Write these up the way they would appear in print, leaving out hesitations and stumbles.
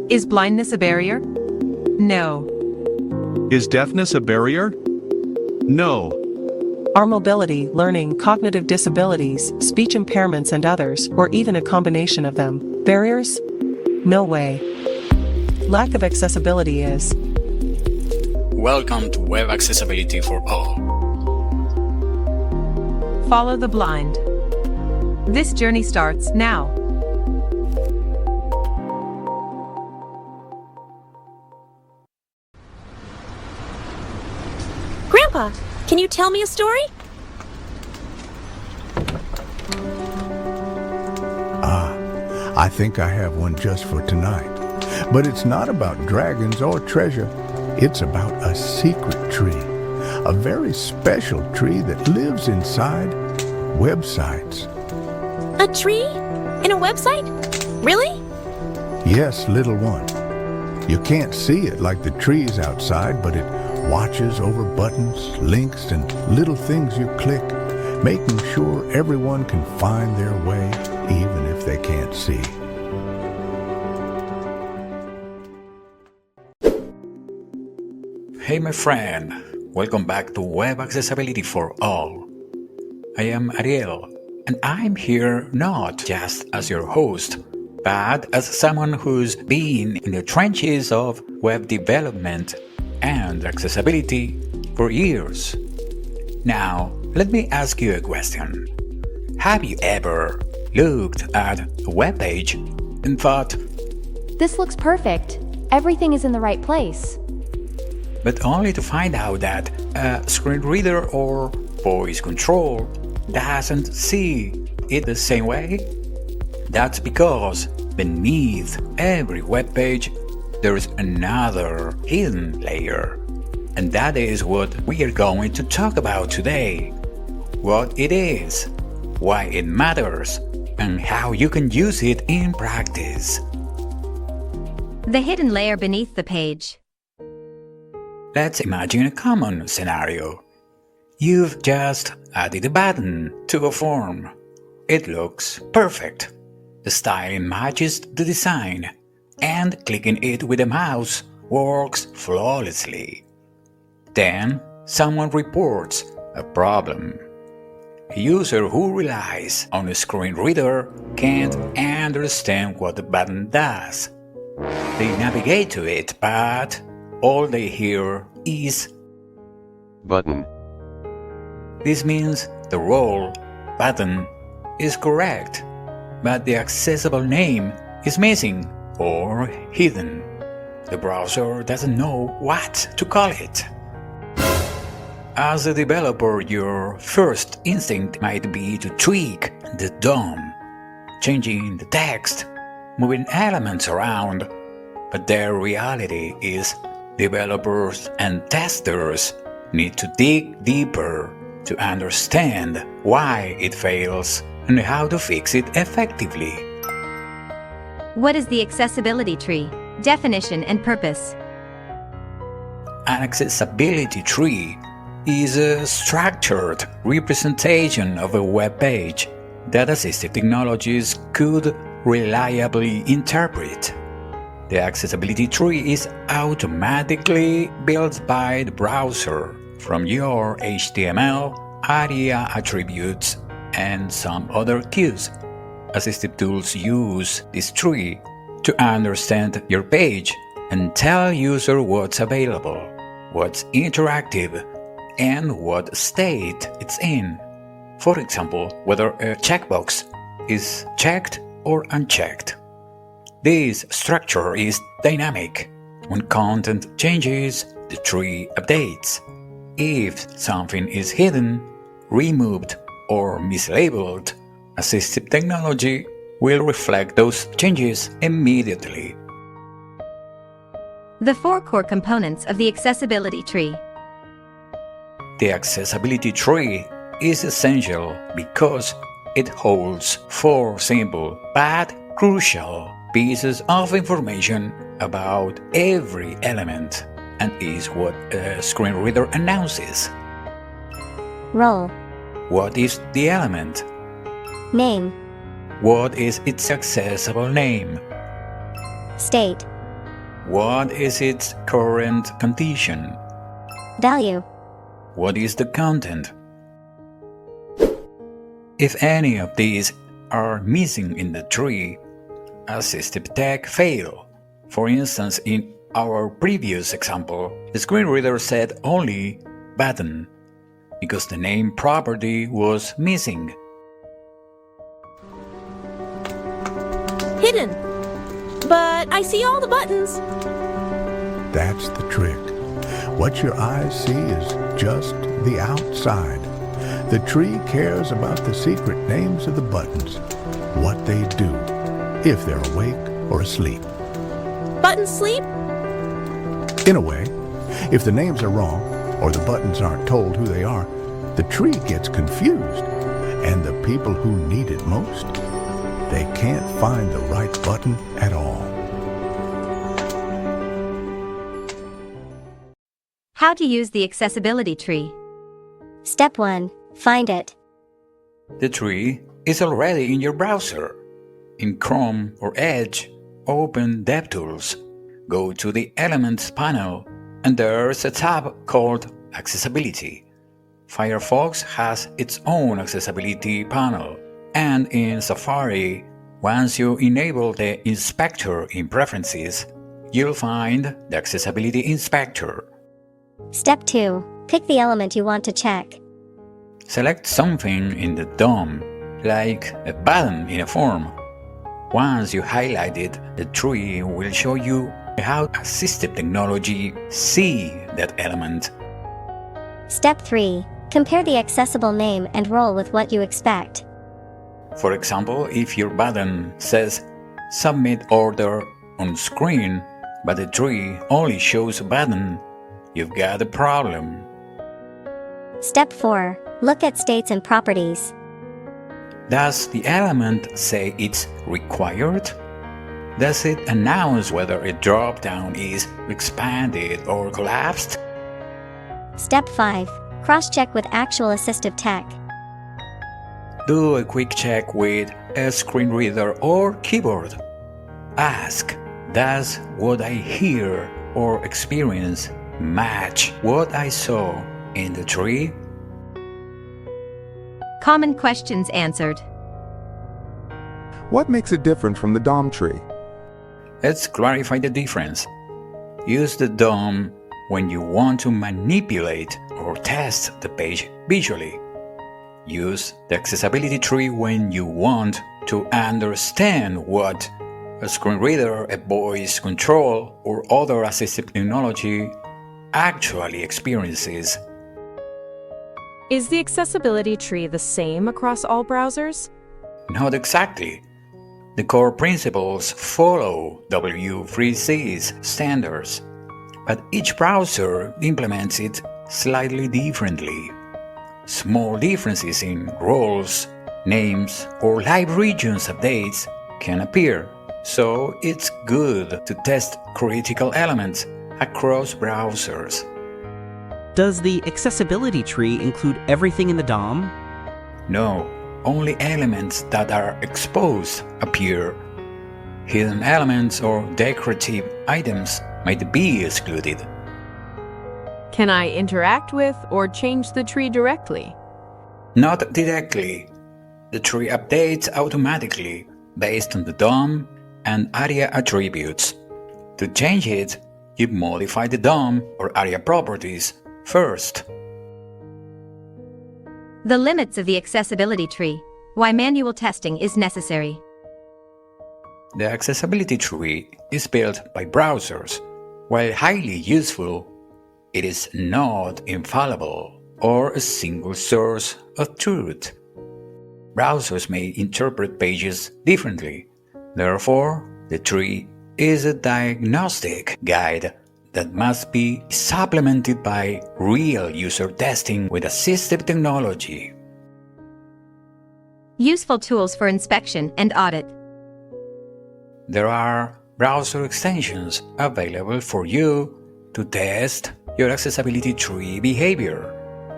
Is blindness a barrier? No. Is deafness a barrier? No. Are mobility, learning, cognitive disabilities, speech impairments and others, or even a combination of them, barriers? No way. Lack of accessibility is. Welcome to Web Accessibility for All. Follow the blind. This journey starts now. Grandpa, can you tell me a story? I think I have one just for tonight. But it's not about dragons or treasure. It's about a secret tree. A very special tree that lives inside websites. A tree? In a website? Really? Yes, little one. You can't see it like the trees outside, but it watches over buttons, links, and little things you click, making sure everyone can find their way, even if they can't see. Hey my friend, welcome back to Web Accessibility for All. I am Ariel, and I'm here not just as your host, but as someone who's been in the trenches of web development and accessibility for years. Now, let me ask you a question. Have you ever looked at a web page and thought, "This looks perfect. Everything is in the right place." but only to find out that a screen reader or voice control doesn't see it the same way? That's because beneath every web page there's another hidden layer. And that is what we are going to talk about today. What it is, why it matters, and how you can use it in practice. The hidden layer beneath the page. Let's imagine a common scenario. You've just added a button to a form. It looks perfect. The styling matches the design, and clicking it with a mouse works flawlessly. Then, someone reports a problem. A user who relies on a screen reader can't understand what the button does. They navigate to it, but all they hear is button. This means the role button is correct, but the accessible name is missing or hidden. The browser doesn't know what to call it. As a developer, your first instinct might be to tweak the DOM, changing the text, moving elements around, but the reality is developers and testers need to dig deeper to understand why it fails and how to fix it effectively. What is the accessibility tree? Definition and purpose. An accessibility tree is a structured representation of a web page that assistive technologies could reliably interpret. The accessibility tree is automatically built by the browser from your HTML, ARIA attributes, and some other cues. Assistive tools use this tree to understand your page and tell user what's available, what's interactive, and what state it's in. For example, whether a checkbox is checked or unchecked. This structure is dynamic. When content changes, the tree updates. If something is hidden, removed, or mislabeled, assistive technology will reflect those changes immediately. The 4 core components of the accessibility tree. The accessibility tree is essential because it holds 4 simple but crucial pieces of information about every element and is what a screen reader announces. Role. What is the element? Name. What is its accessible name? State. What is its current condition? Value. What is the content? If any of these are missing in the tree, assistive tag fail. For instance, in our previous example, the screen reader said only button because the name property was missing. Hidden. But I see all the buttons. That's the trick. What your eyes see is just the outside. The tree cares about the secret names of the buttons, what they do, if they're awake or asleep. Buttons sleep? In a way, if the names are wrong or the buttons aren't told who they are, the tree gets confused, and the people who need it most, they can't find the right button at all. How to use the accessibility tree. Step 1. Find it. The tree is already in your browser. In Chrome or Edge, open DevTools. Go to the Elements panel, and there's a tab called Accessibility. Firefox has its own accessibility panel, and in Safari, once you enable the inspector in Preferences, you'll find the Accessibility Inspector. Step 2. Pick the element you want to check. Select something in the DOM, like a button in a form. Once you highlight it, the tree will show you how assistive technology see that element. Step 3. Compare the accessible name and role with what you expect. For example, if your button says Submit Order on screen, but the tree only shows a button, you've got a problem. Step 4. Look at states and properties. Does the element say it's required? Does it announce whether a drop-down is expanded or collapsed? Step 5. Cross-check with actual assistive tech. Do a quick check with a screen reader or keyboard. Ask, does what I hear or experience match what I saw in the tree? Common questions answered. What makes it different from the DOM tree? Let's clarify the difference. Use the DOM when you want to manipulate or test the page visually. Use the accessibility tree when you want to understand what a screen reader, a voice control, or other assistive technology actually experiences. Is the accessibility tree the same across all browsers? Not exactly. The core principles follow W3C's standards, but each browser implements it slightly differently. Small differences in roles, names, or live regions updates can appear, so it's good to test critical elements across browsers. Does the accessibility tree include everything in the DOM? No, only elements that are exposed appear. Hidden elements or decorative items might be excluded. Can I interact with or change the tree directly? Not directly. The tree updates automatically based on the DOM and ARIA attributes. To change it, you modify the DOM or ARIA properties first. The limits of the accessibility tree. Why manual testing is necessary. The accessibility tree is built by browsers. While highly useful, it is not infallible or a single source of truth. Browsers may interpret pages differently. Therefore, the tree is a diagnostic guide that must be supplemented by real user testing with assistive technology. Useful tools for inspection and audit. There are browser extensions available for you to test your accessibility tree behavior.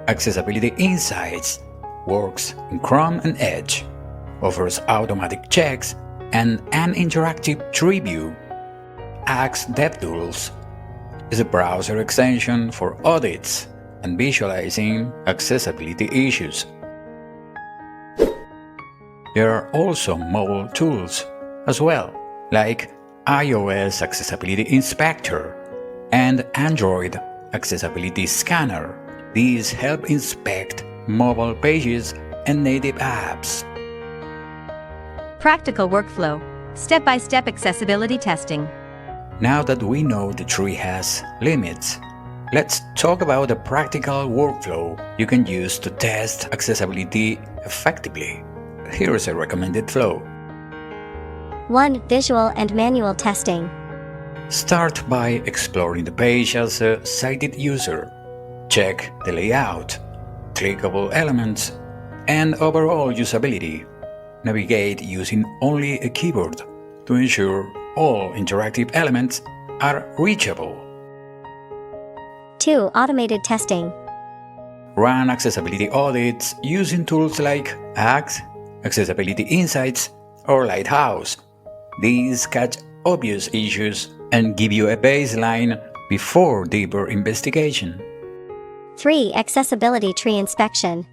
Accessibility Insights works in Chrome and Edge, offers automatic checks and an interactive tree view. Axe DevTools is a browser extension for audits and visualizing accessibility issues. There are also mobile tools as well, like iOS Accessibility Inspector and Android Accessibility Scanner. These help inspect mobile pages and native apps. Practical workflow. Step-by-step accessibility testing. Now that we know the tree has limits, let's talk about a practical workflow you can use to test accessibility effectively. Here is a recommended flow. 1. Visual and manual testing. Start by exploring the page as a sighted user. Check the layout, clickable elements, and overall usability. Navigate using only a keyboard to ensure all interactive elements are reachable. 2. Automated testing. Run accessibility audits using tools like Axe, Accessibility Insights, or Lighthouse. These catch obvious issues and give you a baseline before deeper investigation. 3. Accessibility tree inspection.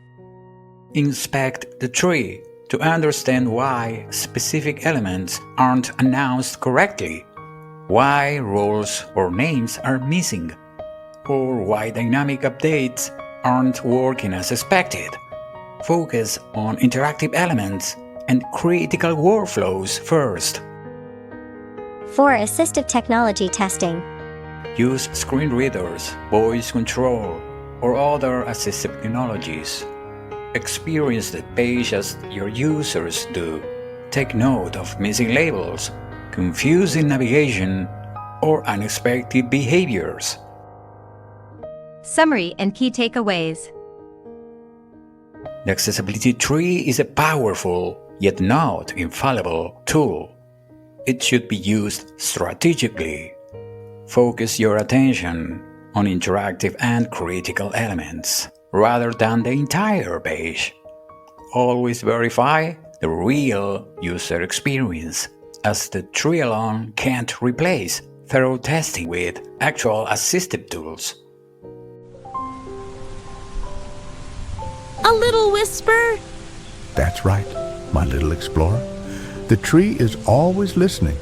Inspect the tree to understand why specific elements aren't announced correctly, why roles or names are missing, or why dynamic updates aren't working as expected. Focus on interactive elements and critical workflows first. 4. Assistive technology testing. Use screen readers, voice control, or other assistive technologies. Experience the page as your users do. Take note of missing labels, confusing navigation, or unexpected behaviors. Summary and key takeaways. The accessibility tree is a powerful, yet not infallible, tool. It should be used strategically. Focus your attention on interactive and critical elements, rather than the entire page. Always verify the real user experience, as the tree alone can't replace thorough testing with actual assistive tools. A little whisper? That's right, my little explorer. The tree is always listening.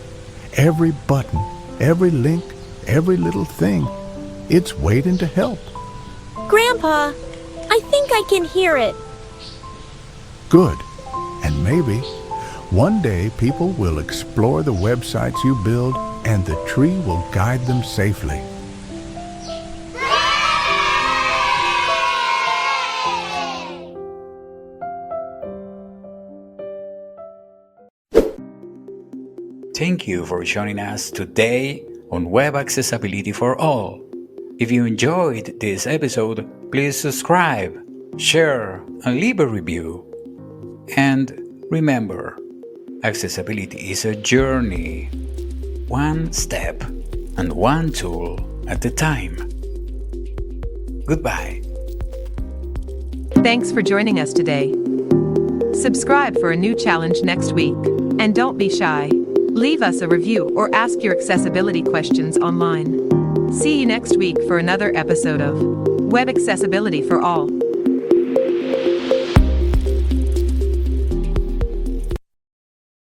Every button, every link, every little thing, it's waiting to help. Grandpa, I think I can hear it. Good. And maybe one day people will explore the websites you build and the tree will guide them safely. Thank you for joining us today on Web Accessibility for All. If you enjoyed this episode, please subscribe, share, and leave a review. And remember, accessibility is a journey, one step and one tool at a time. Goodbye. Thanks for joining us today. Subscribe for a new challenge next week. And don't be shy. Leave us a review or ask your accessibility questions online. See you next week for another episode of Web Accessibility for All.